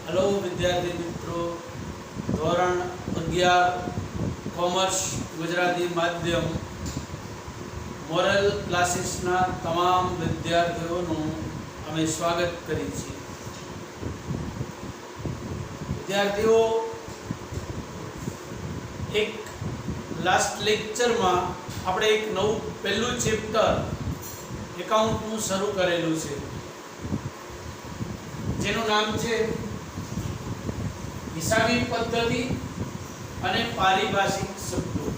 Hello विद्यार्थी मित्रों, ધોરણ 11 કોમર્સ ગુજરાતી માધ્યમ મોરલ ક્લાસીસના તમામ વિદ્યાર્થીઓનું અમે સ્વાગત કરીએ છીએ। વિદ્યાર્થીઓ, એક લાસ્ટ લેક્ચરમાં આપણે એક નવું પહેલું ચેપ્ટર એકાઉન્ટનું શરૂ કરેલું છે, જેનું નામ છે હિસાબી પદ્ધતિ અને પારિભાષિક શબ્દો।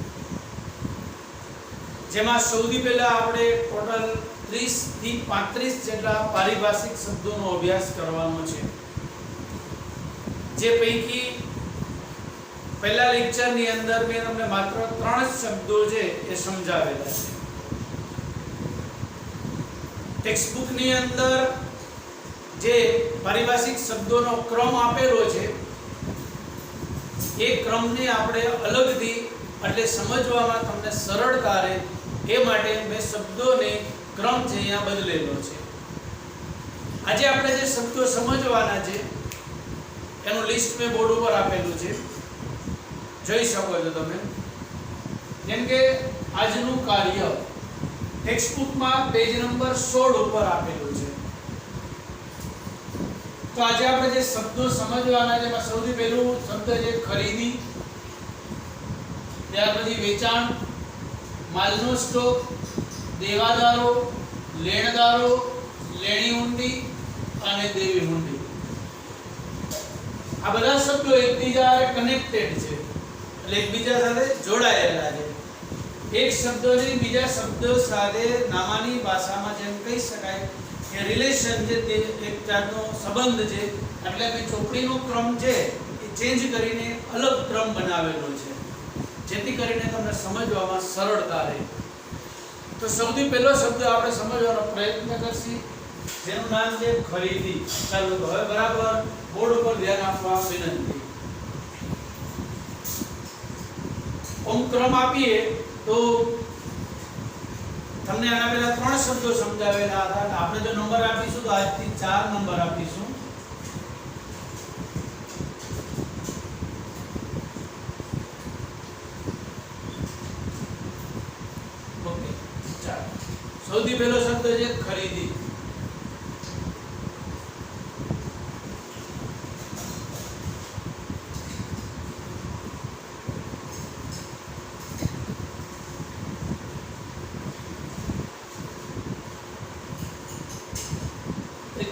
જેમાં સૌથી પહેલા આપણે ટોટલ 30 થી 35 જેટલા પારિભાષિક શબ્દોનો અભ્યાસ કરવાનો છે, જે પૈકી પહેલા લેક્ચરની અંદર મેં તમને માત્ર 3 શબ્દો છે એ સમજાવેલા છે। ટેક્સ્ટ બુકની અંદર જે પારિભાષિક શબ્દોનો ક્રમ આપેલો છે એ ક્રમને આપણે અલગથી એટલે સમજવામાં તમને સરળતા રહે એ માટે મેં શબ્દોને ક્રમ છે અહીંયા બદલેલો છે। આજે આપણે જે શબ્દો સમજવાના છે એનું લિસ્ટ મેં બોર્ડ ઉપર આપેલું છે, જોઈ શકો છો તમે। જેમ કે આજનું કાર્ય ટેક્સ્ટ બુકમાં પેજ નંબર 16 ઉપર આપેલું છે। તો આજે આપણે જે શબ્દો સમજવાના છે એમાં સૌથી પહેલું શબ્દ છે ખરીદી, ત્યાર પછી વેચાણ, માલનો સ્ટોક, દેવાદારો, લેણદારો, લેણી હુંડી અને દેવી હુંડી। આ બધા શબ્દો એકબીજા સાથે કનેક્ટેડ છે, એટલે એકબીજા સાથે જોડાયેલા છે। એક શબ્દોની બીજા શબ્દો સાથે નામાની ભાષામાં જેમ કહી શકાય કે રિલેશન છે, તે એક જાતનો સંબંધ છે, એટલે કે ચોપડીનો ક્રમ છે એ ચેન્જ કરીને અલગ ક્રમ બનાવેલો છે, જેથી કરીને તમને સમજવામાં સરળતા રહે। તો સૌથી પહેલો શબ્દ આપણે સમજવાનો પ્રયત્ન કરશી, જેનું નામ છે ખરીદી। ચાલો તો હવે બરાબર બોર્ડ ઉપર ધ્યાન આપવા વિનંતી। ઓમ ક્રમ આપીએ તો તમને આના પહેલા 3 શબ્દો સમજાવેલા હતા, આપણે જો નંબર આપીશું તો આજથી 4 નંબર આપીશું। ઓકે, ચાલો સૌથી પહેલો શબ્દ છે ખરીદી।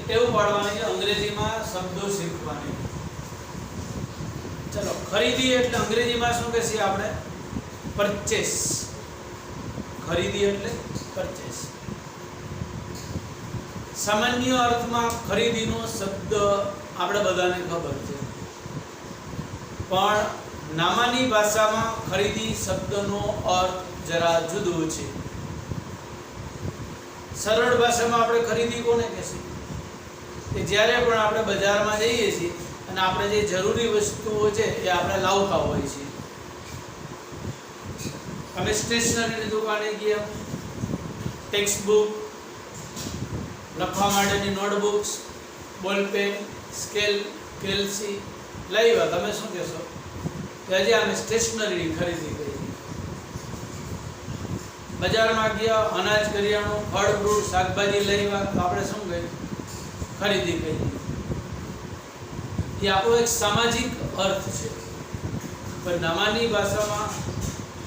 ટેવ પાડવાની છે અંગ્રેજીમાં શબ્દો શીખવાની। ચલો, ખરીદી એટલે અંગ્રેજીમાં શું કહીએ આપણે? પરચેસ। ખરીદી એટલે પરચેસ। સામાન્ય અર્થમાં ખરીદીનો શબ્દ આપણે બધાને ખબર છે, પણ નામાની ભાષામાં ખરીદી શબ્દનો અર્થ જરા જુદો છે। સરળ ભાષામાં આપણે ખરીદી કોને કહીએ? કે જ્યારે પણ આપણે બજારમાં જઈએ છીએ અને આપણે જે જરૂરી વસ્તુઓ છે એ આપણે લાવતા હોઈએ છીએ। અમે સ્ટેશનરીની દુકાને ગયા, ટેક્સ્ટ બુક, લખવા માટેની નોટબુક્સ, બોલ પેન, સ્કેલ, પેન્સિલ લાવ્યા, તમે શું કહેશો? કે આજે અમે સ્ટેશનરીની ખરીદી કરી। બજારમાં ગયા, અનાજ, કરિયાણું, ફળ, ફ્રૂટ, શાકભાજી લાવ્યા, તો આપણે શું કહીએ? ખરીદી કરી। એ આપણો એક સામાજિક અર્થ છે, પણ નામાની ભાષામાં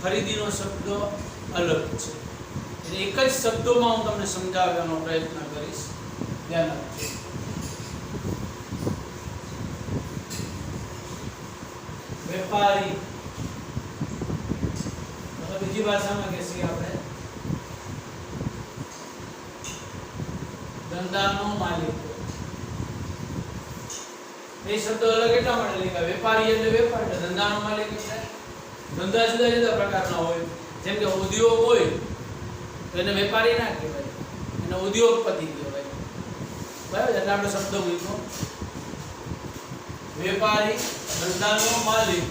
ખરીદીનો શબ્દ અલગ છે। એક જ શબ્દોમાં હું તમને સમજાવવાનો પ્રયત્ન કરીશ, ધ્યાન આપજો। વેપારી, બીજી ભાષામાં કહીએ આપણે ધંધાનો માલિક। એ શબ્દ અલગ એટલા માટે લખ્યા, વેપારી એટલે વેપાર, એટલે ધંધાનો માલિક એટલે ધંધા જુદા જુદા પ્રકારના હોય। જેમ કે ઉદ્યોગ હોય તો એને વેપારી ના કહેવાય, એને ઉદ્યોગપતિ કહેવાય, બરાબર? એટલે આપણે શબ્દ મૂક્યો વેપારી, ધંધાનો માલિક,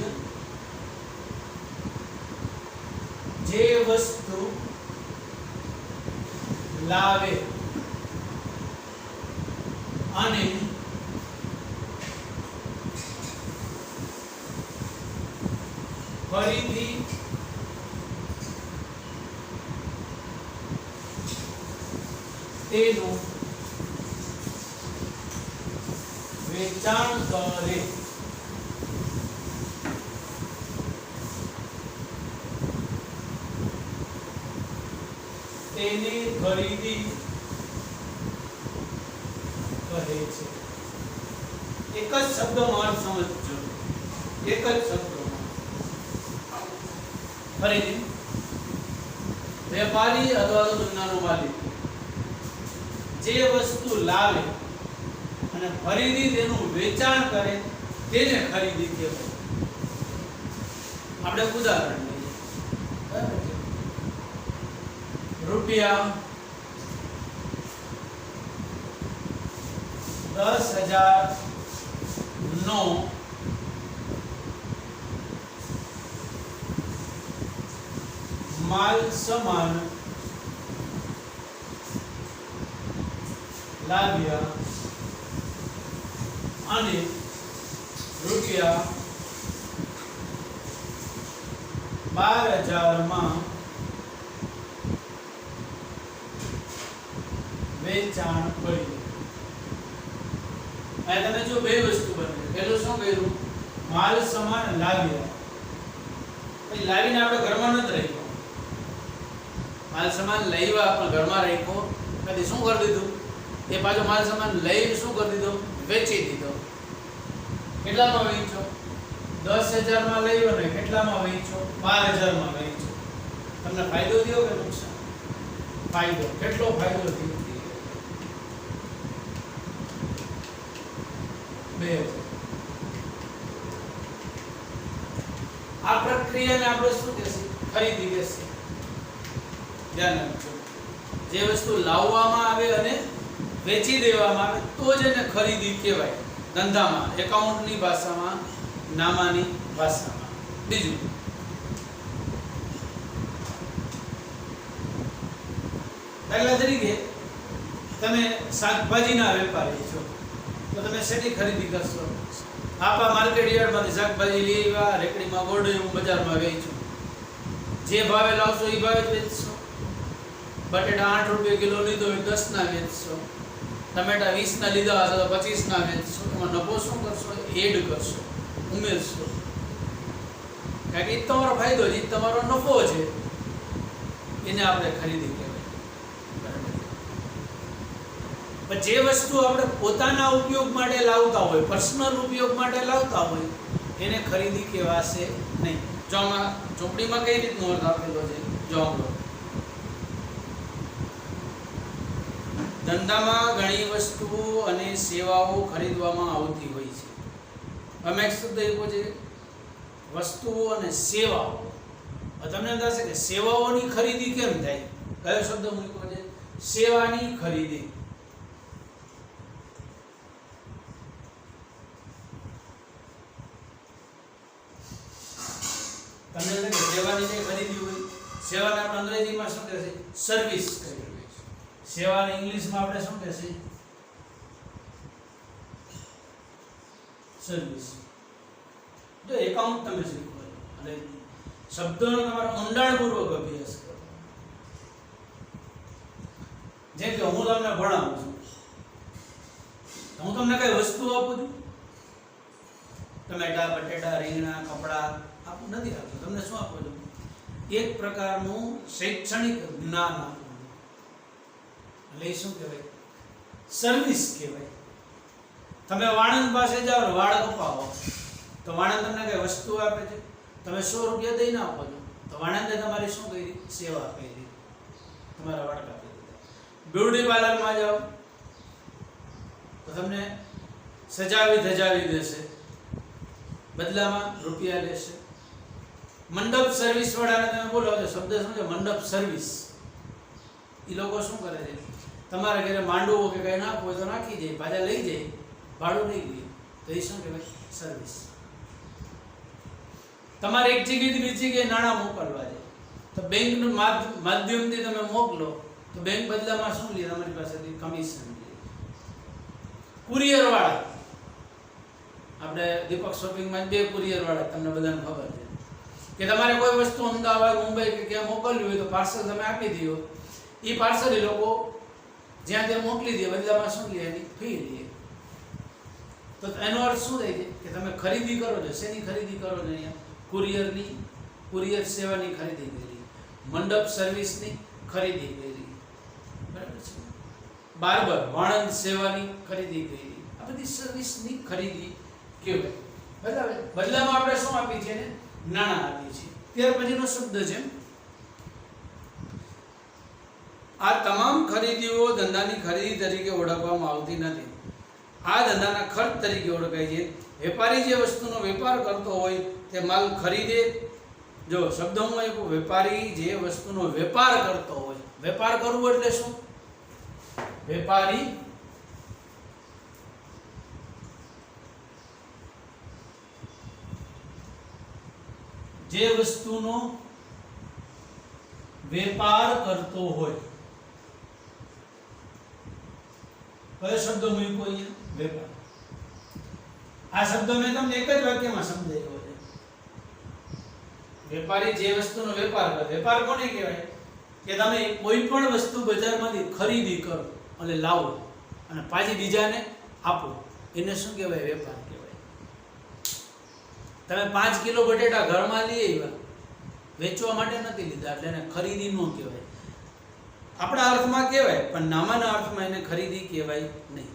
જે વસ્તુ લાવે અને ફરીથી તેનું વેચાણ કરે તેને ખરીદી કહે છે. એક જ શબ્દમાં અર્થ સમજજો, એક જ શબ્દમાં. ફરીથી વેપારી અથવા તો દુકાનનો માલિક જે વસ્તુ લાવે અને ફરીથી તેનું વેચાણ કરે તેને ખરીદી કહેવાય. આપણે ઉદાહરણ લઈએ. બરાબર છે? રૂપિયા 10,000 નો માલ સામાન લાવ્યા અને રૂપિયા 12,000 માં વેચાણ કર્યું. આ તમે જો બે વસ્તુ બને. પહેલું શું કર્યું? માલ સામાન લાવ્યા. પછી લાવીને આપણે ઘરમાં નથી રાખ્યો. માલ સામાન લાવ્યા પણ ઘરમાં રાખ્યો. પછી શું કરી દીધું? એ પાછો માલ સામાન લઈને શું કરી દીધો? વેચી દીધો. કેટલામાં વેચ્યો? 10,000 માં લાવ્યો ને કેટલામાં વેચ્યો? 12,000 માં વેચ્યો. તમને ફાયદો થયો કે નુકસાન? ફાયદો. કેટલો ફાયદો થયો? 2,000. આ પ્રક્રિયાને આપણે શું કહેશે? ખરીદી કહેશે. ધ્યાન રાખજો. જે વસ્તુ લાવવામાં આવે અને વેચી દેવામાં આવે તો જ એને ખરીદી કહેવાય. ધંધામાં, એકાઉન્ટની ભાષામાં, નામાની ભાષામાં. બીજું, દાખલા તરીકે તમે શાકભાજીના વેપારી છો તો તમે શેની ખરીદી કરશો? આપા માર્કેટ યાર્ડમાંથી શાકભાજી લઈ આવ્યા, રેકડીમાં ગોળીઓ બજારમાં વેચો. જે ભાવે લાવશો એ ભાવે જ વેચશો. બટેટા 8 રૂપિયા કિલો લીધો હોય 10 ના વેચશો. ટમેટા 20 ના લીધા હતા તો 25 ના વેચશો. એમાં નફો શું કરશો? એડ કરશો, ઉમેરશો. કારણ કે એ તમારો ફાયદો છે, એ તમારો નફો છે. એને આપણે ખરીદી કહેવાય. પણ જે વસ્તુ આપણે પોતાના ઉપયોગ માટે લાવતા હોય, પર્સનલ ઉપયોગ માટે લાવતા હોય, એને ખરીદી કહેવાશે નહીં. જો આમાં ચોપડીમાં કઈ રીતનો અર્થ આપેલો છે જો આમ ધંધામાં ઘણી વસ્તુઓ અને સેવાઓ ખરીદવામાં આવતી હોય છે. અમે એક શબ્દ એવો છે વસ્તુઓ અને સેવાઓ. તમને એમ થશે કે સેવાઓની ખરીદી કેમ થાય? કયો શબ્દ મૂક્યો છે? સેવાની ખરીદી. તમને એમ કે સેવાની જે ખરીદી હોય, સેવાને આપણે અંગ્રેજીમાં શું કહે છે? સર્વિસ કહીએ. સેવાને ઇંગ્લિશમાં આપણે શું કહે છે? સર્વિસ. જો એકાઉન્ટ તમે શીખો અને શબ્દોનો તમારો ઊંડાણપૂર્વક અભ્યાસ કરો. જેમ કે હું તમને ભણાવું છું, હું તમને કઈ વસ્તુ આપું છું? ટમેટા, બટેટા, રીંગણા, કપડા આપું નથી આપતું. તમને શું આપું છું? એક પ્રકારનું શૈક્ષણિક જ્ઞાન આપું. એટલે શું કહેવાય? સર્વિસ કહેવાય. તમે વાણંદ પાસે જાઓ, વાળ કપાવો તો વાણંદ તમને કઈ વસ્તુ આપે છે? તમે 100 રૂપિયા દઈને આપો છો તો વાણંદે તમારી શું કરી? સેવા કરી. તમારા વાળ કાપી દીધા. બ્યુટી પાર્લરમાં જાઓ તો તમને સજાવી ધજાવી દેશે, બદલામાં રૂપિયા લેશે. મંડપ સર્વિસ વાળાને તમે બોલો તો શબ્દ શું છે? મંડપ સર્વિસ. એ લોકો શું કરે છે? તમારા ઘરે માંડવો કે કંઈ નાખવું હોય તો નાખી જાય, પાછા લઈ જાય, ભાડું નહીં લે. તો એ શું કહેવાય? સર્વિસ. તમારે એક જગ્યાએથી બીજી જગ્યાએ નાણાં મોકલવા છે તો બેંકનું માધ્યમથી તમે મોકલો તો બેંક બદલામાં શું લે? તમારી પાસેથી કમિશન લે. કુરિયર વાળા, આપણે દીપક શોપિંગમાં 2 કુરિયર વાળા તમને બધાને ખબર છે. કે તમારે કોઈ વસ્તુ અમદાવાદ મુંબઈ કે ક્યાં મોકલવી હોય તો પાર્સલ તમે આપી દો, એ પાર્સલ એ લોકો જ્યાં ત્યાં મોકલી દે, બદલામાં શું લે? એની ફી લે. તો એનો અર્થ શું થાય છે કે તમે ખરીદી કરો છો. શેની ખરીદી કરો છો? અહીંયા કુરિયરની, કુરિયર સેવાની ખરીદી કરી, મંડપ સર્વિસની ખરીદી કરી, બરાબર છે, બાર્બર વાણંદ સેવાની ખરીદી કરી. આ બધી સર્વિસની ખરીદી કહેવાય. બરાબર. બદલામાં આપણે શું આપી છે? નાણાં આપીએ છીએ. ત્યાર પછીનો શબ્દ છે, આ તમામ ખરીદીઓ ધંધાની ખરીદી તરીકે ઓળખવામાં આવતી નથી. આ ધંધાના ખર્ચ તરીકે ઓળખાય છે. વેપારી જે વસ્તુનો વેપાર કરતો હોય તે માલ ખરીદે. જો શબ્દોમાં એક, વેપારી જે વસ્તુનો વેપાર કરતો હોય. વેપાર કરવું એટલે શું? વેપારી જે વસ્તુનો વેપાર કરતો હોય. કયો શબ્દ મૂક્યો અહીંયા? વેપાર. આ શબ્દ મેં તમને એક જ વાક્યમાં સમજાવ્યો છે. વેપારી જે વસ્તુનો વેપાર કરે. વેપાર કોને કહેવાય? કે તમે કોઈ પણ વસ્તુ બજારમાંથી ખરીદી કરો અને લાવો અને પાછી બીજાને આપો, એને શું કહેવાય? વેપાર કહેવાય. તમે 5 કિલો બટેટા ઘરમાં લઈ આવ્યા, વેચવા માટે નથી લીધા, એટલે એને ખરીદી ન કહેવાય. આપણા અર્થમાં કહેવાય, પણ નામાના અર્થમાં એને ખરીદી કહેવાય નહીં.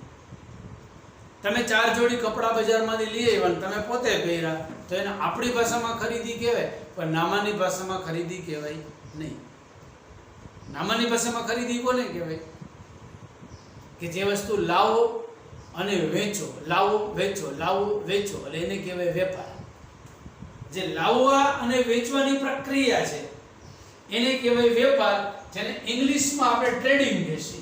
તમે 4 જોડી કપડાં બજારમાંથી લઈ આવ્યા અને તમે પોતે પહેર્યા, તો એને આપણી ભાષામાં ખરીદી કહેવાય, પણ નામાની ભાષામાં ખરીદી કહેવાય નહીં. નામાની ભાષામાં ખરીદી કોને કહેવાય? કે જે વસ્તુ લાવો અને વેચો, લાવો વેચો, લાવો વેચો, એટલે એને કહેવાય વેપાર. જે લાવવા અને વેચવાની પ્રક્રિયા છે એને કહેવાય વેપાર, જેને ઇંગ્લિશમાં આપણે ટ્રેડિંગ કહીએ.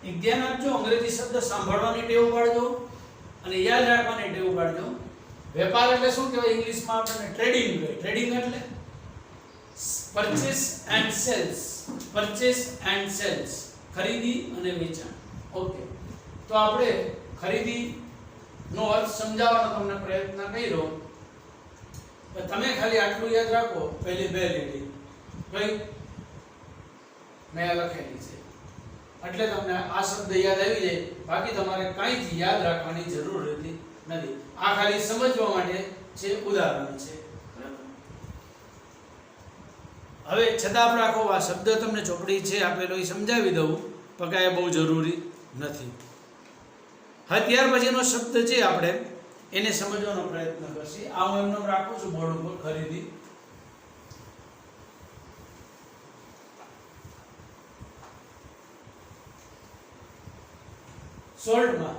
એક ધ્યાન આપજો, અંગ્રેજી શબ્દ સાંભળવાની ટેવ પાડજો અને યાદ રાખવાની ટેવ પાડજો. વેપાર એટલે શું કહેવાય? ઇંગ્લિશમાં આપણે ટ્રેડિંગ કહીએ. ટ્રેડિંગ એટલે purchase and cells. Purchase and cells, ખરીદી અને વેચાણ. ઓકે, તો આપણે ખરીદી નો અર્થ સમજાવવાનો તમને પ્રયત્ન કર્યો. તમે ખાલી આટલું યાદ રાખો, પહેલી બે લીટી કઈ મેં લખેલી છે એટલે તમને આ શબ્દ યાદ આવી જાય. બાકી તમારે કાંઈ જ યાદ રાખવાની જરૂર રહેતી નથી. આ ખાલી સમજવા માટે છે, ઉદાહરણ છે. હવે છતાં રાખો, આ શબ્દ તમને ચોપડી છે આપેલો એ સમજાવી દઉં, પકાય બહુ જરૂરી નથી. હવે ત્યાર પછીનો શબ્દ છે આપણે એને સમજવાનો પ્રયત્ન કરશી. આ હું એમનો રાખું છું બોર્ડ ઉપર, ખરીદી. સોલ્ટમાં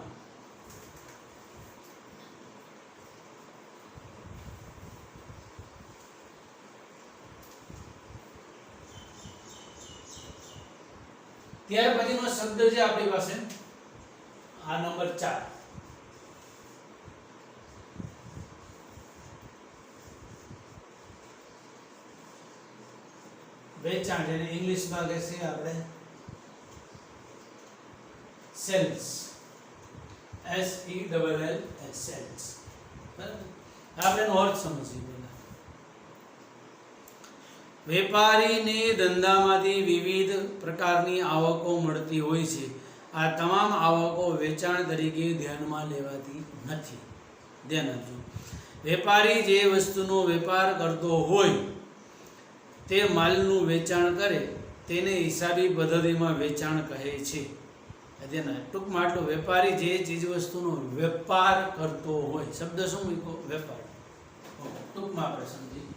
ત્યાર પછીનો શબ્દ છે આપણી પાસે આ નંબર 4, વેચાણ, જેને ઇંગ્લિશમાં કહીએ આપણે સેલ્સ. SELLS, cells. આપણે એનો અર્થ સમજીએ. વેપારીને ધંધામાંથી વિવિધ પ્રકારની આવકો મળતી હોય છે. આ તમામ આવકો વેચાણ તરીકે ધ્યાનમાં લેવાતી નથી. ધ્યાન આપજો. વેપારી જે વસ્તુનો વેપાર કરતો હોય તે માલનું વેચાણ કરે તેને હિસાબી પદ્ધતિમાં વેચાણ કહે છે. ટૂંકમાં આટલું, વેપારી જે ચીજ વસ્તુનો વેપાર કરતો હોય. શબ્દ શું મૂક્યો? વેપાર. ટૂંકમાં આપણે સમજી.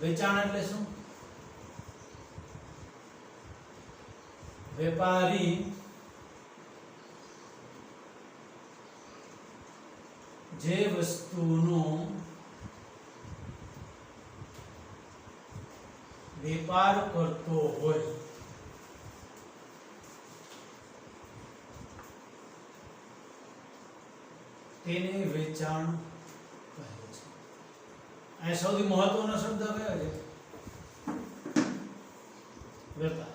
વેચાણ એટલે શું? વેપારી જે વસ્તુનો વેપાર કરતો હોય તેને વેચાણ કહે છે. આ સૌથી મહત્વનો શબ્દ કયો છે? વેપાર.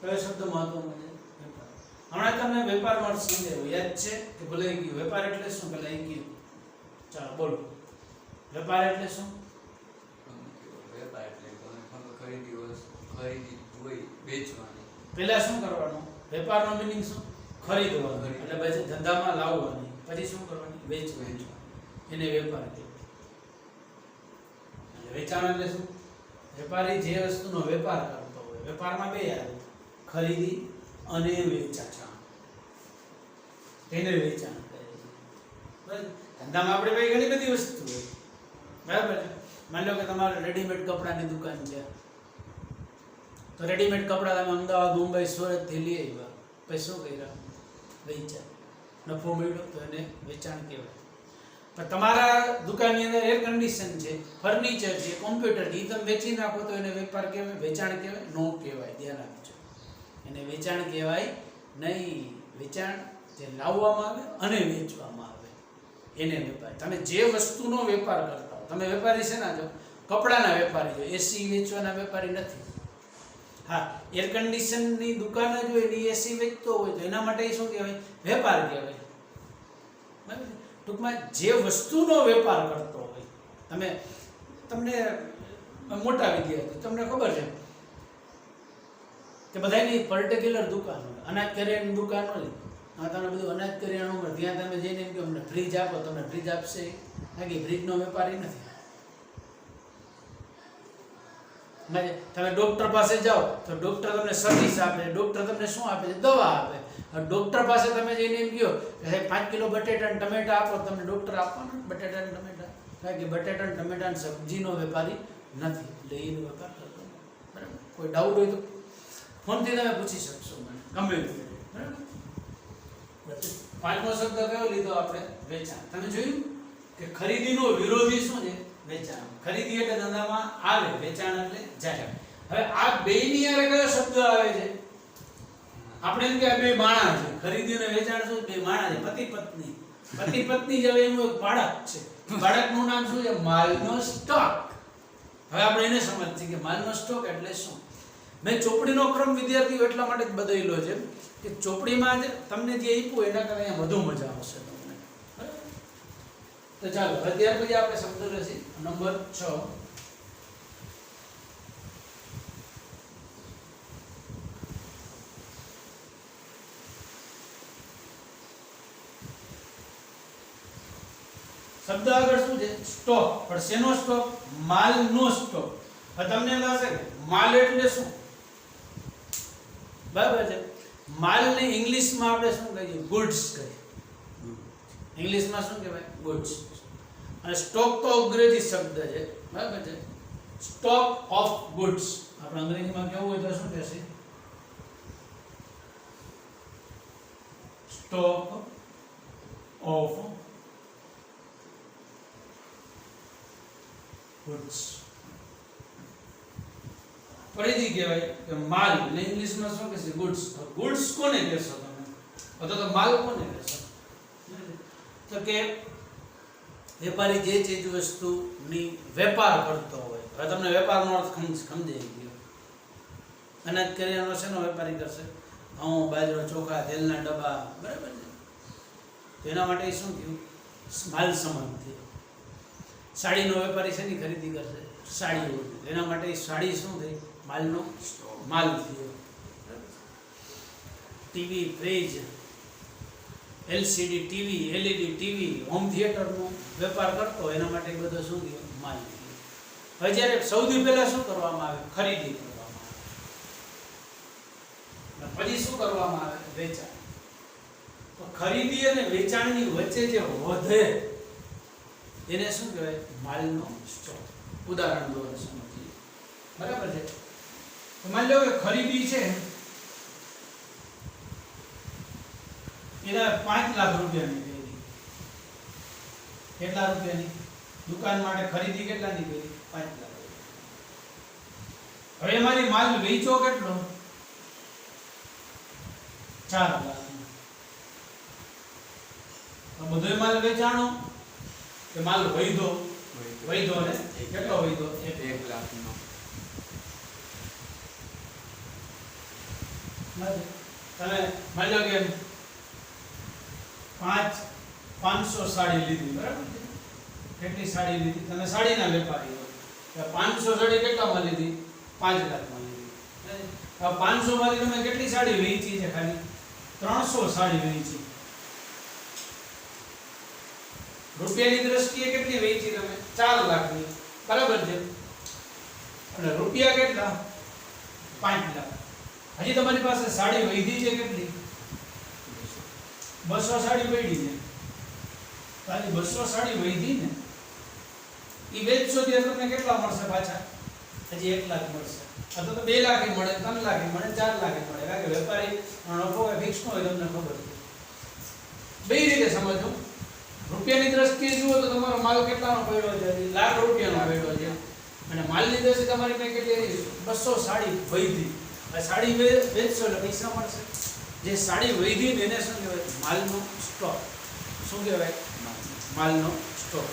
કયો શબ્દ મહત્વનો છે? વેપાર. હમણાં તમને વેપારનો અર્થ સમજાવ્યો, યાદ છે કે ભૂલાઈ ગયું? વેપાર એટલે શું પેલા એ કીધું. ચાલો બોલો, વેપાર એટલે શું? વેપાર એટલે ખરીદી હોય વેચવાની. પેલા શું કરવાનું? વેપારનો મીનિંગ શું? ખરીદવાનું, એટલે પછી ધંધામાં લાવવાની, પછી શું કરવાની? વેચવાની. એને વેપાર કહેવાય. એટલે વેચાણ એટલે શું? વેપારી જે વસ્તુનો વેપાર કરતો હોય, વેપારમાં બે આવે, ખરીદી અને વેચાણ. તેને વેચાણ કહે છે. બરાબર? ધંધામાં આપણે ભાઈ ઘણી બધી વસ્તુ હોય, બરાબર છે. માની લો કે તમારે રેડીમેડ કપડાની દુકાન છે, તો રેડીમેડ કપડા તમે અમદાવાદ, મુંબઈ, સુરતથી લઈ આવ્યા, પછી શું કર્યા? વેચાણ. નફો મળ્યો તો એને વેચાણ કહેવાય. પણ તમારા દુકાનની અંદર એર કન્ડિશન છે, ફર્નિચર છે, કોમ્પ્યુટર છે, એ તમે વેચી નાખો તો એને વેપાર કહેવાય? વેચાણ કહેવાય? નો કહેવાય. ધ્યાન આપજો, એને વેચાણ કહેવાય નહીં. વેચાણ જે લાવવામાં આવે અને વેચવામાં આવે એને વેપાર. તમે જે વસ્તુનો વેપાર કરતા હો, તમે વેપારી છે ને, જો કપડાના વેપારી છો, એસી વેચવાના વેપારી નથી. હા, એર કન્ડિશનની દુકાન જ હોય, એની એસી વેચતો હોય તો એના માટે શું કહેવાય? વેપાર કહેવાય. બરાબર? ટૂંકમાં જે વસ્તુનો વેપાર કરતો હોય, તમને મોટા વિદ્યાર્થી, તમને ખબર છે કે બધાની પર્ટિક્યુલર દુકાન હોય. અનાજ કરિયાણાની દુકાન હોય, તમને બધું અનાજ કરિયાણું હોય, ત્યાં તમે જઈને એમ કે અમને ફ્રીજ આપો, તમને ફ્રીજ આપશે? કારણ કે ફ્રીજનો વેપારી નથી. તમે ડોક્ટર પાસે જાઓ તો ડોક્ટર તમને સર્વિસ આપે, ડોક્ટર તમને શું આપે છે? દવા આપે. ડોક્ટર પાસે તમે જઈને એમ કહો કે 5 કિલો બટેટા અને ટમેટા આપો, તમને ડોક્ટર આપવાનો બટેટા અને ટમેટા? કારણ કે બટેટા અને ટમેટા સબ્જીનો વેપારી નથી, એટલે એનો વેપાર કરતો. બરાબર? કોઈ ડાઉટ હોય તો ફોનથી તમે પૂછી શકશો મને, ગમે તે. બરાબર? પાંચમો શબ્દ કયો લીધો આપણે? વેચાણ. તમે જોયું કે ખરીદીનો વિરોધી શું છે? વેચાણ. ખરીદી એટલે ધંધામાં આવે, વેચાણ એટલે જાય. હવે આ બેયની હારે કયો શબ્દ આવે છે? આપણે એમ કે બે માણા છે. ખરીદી અને વેચાણ શું? બે માણા છે, પતિ પત્ની. પતિ પત્ની જ હવે એનું એક બાળક છે. બાળકનું નામ શું છે? માલનો સ્ટોક. હવે આપણે એને સમજીએ કે માલનો સ્ટોક એટલે શું. મેં ચોપડીનો ક્રમ વિદ્યાર્થીઓ એટલા માટે જ બદલેલો છે કે ચોપડીમાં જ તમને જે આપ્યું એના કરતાં અહીંયા વધુ મજા આવશે તમને. તો ચાલો અત્યાર પછી આપણે શબ્દ લખી નંબર 6. શબ્દ આગળ શું છે? સ્ટોક. પણ શેનો સ્ટોક? માલનો સ્ટોક. હવે તમને એમ થશે કે માલ એટલે શું? બરાબર છે. માલને ઇંગ્લિશમાં આપણે શું કહીએ? ગુડ્સ કહીએ. ઇંગ્લિશમાં શું કહેવાય? ગુડ્સ. અને સ્ટોક તો અંગ્રેજી શબ્દ છે, બરાબર છે. Stock of goods. આપણે અંગ્રેજીમાં કેવું હોય તો શું કહેશે? Stock of goods. ફરીથી કહેવાય કે માલ, એટલે ઇંગ્લિશમાં શું કહેશે? ગુડ્સ. ગુડ્સ કોને કહેશો તમે? અથવા તો માલ કોને કહેશો? તો કે વેપારી જે ચીજ વસ્તુની વેપાર કરતો હોય. હવે તમને વેપારનો અર્થ સમજાઈ ગયો. અનાજ કરિયાણાનો શેનો વેપારી કરશે? ઘઉં, બાજરો, ચોખા, તેલના ડબ્બા, બરાબર છે. તો એના માટે શું થયું? માલ સમાન થયો. સાડીનો વેપારી શેની ખરીદી કરશે? સાડીઓ. એના માટે સાડી શું થઈ? માલનો માલ થયો. TV, fridge, LCD TV, LED TV, home થિયેટરનો વેપાર કરતો એના માટે બધો શું થયો? માલ થયો. હવે જ્યારે સૌથી પહેલા શું કરવામાં આવે? ખરીદી કરવામાં આવે. પછી શું કરવામાં આવે? વેચાણ. તો ખરીદી અને વેચાણની વચ્ચે જે વધે એને શું કહેવાય? માલનો સ્ટોક. ઉદાહરણ દ્વારા સમજીએ, બરાબર છે. તો માની લો કે ખરીદી છે એના 5 લાખ રૂપિયાની કરી. કેટલા રૂપિયાની? દુકાન માટે ખરીદી કેટલાની કરી? 5 લાખ. હવે મારી માલ વેચો કેટલો? 4 લાખ. તો બધો માલ વેચાણો કે માલ વૈધો? વૈધો. ને કેટલો વૈધો? 1 લાખનો. તમે માની લો કે 500 સાડી લીધી, બરાબર છે? કેટલી સાડી લીધી? તમે સાડીના વેપારી હો, તો 500 સાડી કેટલામાં લીધી? 5 લાખમાં લીધી. હવે 500 માંથી તમે કેટલી સાડી વેચી છે? ખાલી 300 સાડી વેચી. રૂપિયાની દ્રષ્ટિએ કેટલી વેચી તમે? 4 લાખની, બરાબર છે? અને રૂપિયા કેટલા? 5 લાખ. હજી તમારી પાસે સાડી વૈધી છે કેટલી? 200 સાડી પડી છે. તારી 200 સાડી વૈધી ને, ઈ વેચશો ત્યારે તમને કેટલા મળશે પાછા? હજી 1 લાખ મળશે. અથવા તો 2 લાખ મળે, 3 લાખ મળે, 4 લાખ મળે. કારણ કે વેપારી નફો કે ફિક્સ નો હોય, તમને ખબર છે. બે રીતે સમજો. રૂપિયાની દ્રષ્ટિએ જુઓ તો તમારો માલ કેટલાનો પડ્યો છે? લાખ રૂપિયાનો પડ્યો છે. અને માલની દ્રષ્ટિએ તમારી પાસે કેટલી? 200 સાડી વૈધી. આ સાડી વેચશો એટલે પૈસા મળશે. જે સાડી વૈધી ને એને શું કહેવાય? માલનો સ્ટોક. શું કહેવાય? માલનો સ્ટોક.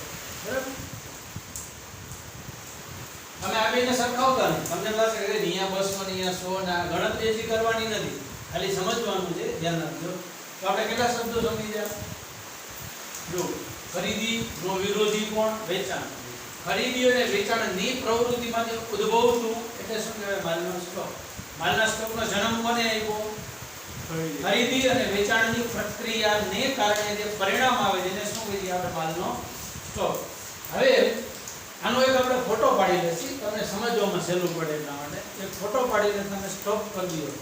બરાબર? તમે આ બેને સરખાવતા નહીં. તમને લાગે કે અહીંયા 200 ને અહીંયા 100 ના ગણતરી હજી કરવાની નથી. ખાલી સમજવાનું છે. ધ્યાન રાખજો. તો આપણે કેટલા શબ્દો સમજી ગયા? જો, ખરીદી નો વિરોધી કોણ? વેચાણ. ખરીદી અને વેચાણની પ્રવૃત્તિમાંથી ઉદ્ભવતું એટલે શું કહેવાય? માલનો સ્ટોક. માલના સ્ટોકનો જન્મ કોને આપ્યો? ખરીદી અને વેચાણની પ્રક્રિયાને કારણે જે પરિણામ આવે છે એને શું કહીએ આપણે? માલનો સ્ટોક. હવે આનો એક આપણે ફોટો પાડી લઈશું, તમને સમજવામાં સહેલું પડે એટલા માટે. એક ફોટો પાડીને તમે સ્ટોક કરી દો.